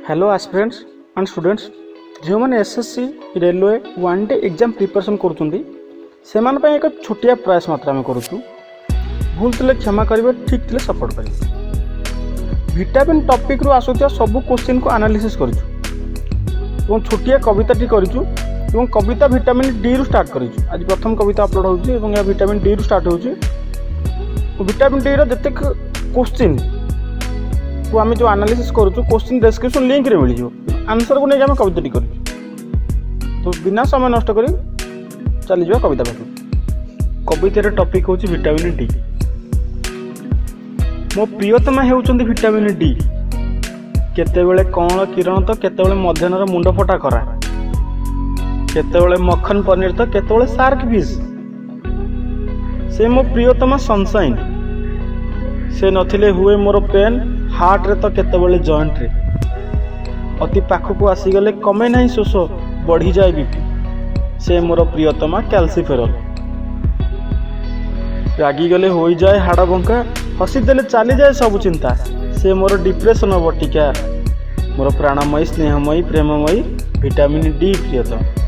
Hello aspirants and students जो मैंने SSC railway one day exam preparation कर एक छोटिया प्रयास मात्रा में करूँ। भूल थे क्षमा करेंगे, ठीक थे सपोर्ट करेंगे। विटामिन टॉपिक रू आसुवा सब क्वेश्चन को एनालिसिस करूँ। छोटिया कविताटी करूँ। कविता विटामिन डी रु स्टार्ट करूँ। आज प्रथम कविता अपलोड हो विटामिन डी रु स्टार्ट हो। विटामिन डी रते क्वेश्चन को आम जो एनालिसिस करूँ क्वेश्चन डिस्क्रिप्शन लिंक रे मिल जाए आंसर को लेकिन आम कविताटी कर। तो बिना समय नष्ट कर चली जा कविता पाख। कवितार टॉपिक हूँ विटामिन डी। मो प्रियतमा होउचंदी विटामिन डी। केतेबेले कौन किरण तो केतेबेले मध्याह्नर मुंड फटा करा, केतेबेले मक्खन पनीर तो केतेबेले शार्क फिश। से मो प्रियतमा सनशाइन। से नथिले हुए मोर पेन हार्ट रे तो केतेबेले जॉइंट रे। अति पाखक आसीगले कमे नहीं शोष बढ़ी जाए बीपी। से मोर प्रियतमा कैल्सीफेरल। रागी गले हो जाए हाड़ बंका, हसी देले चली जाए सब चिंता। से मोर डिप्रेशन बटिका, मोर प्राणमयी स्नेहमयी प्रेममयी विटामिन डी प्रियतम।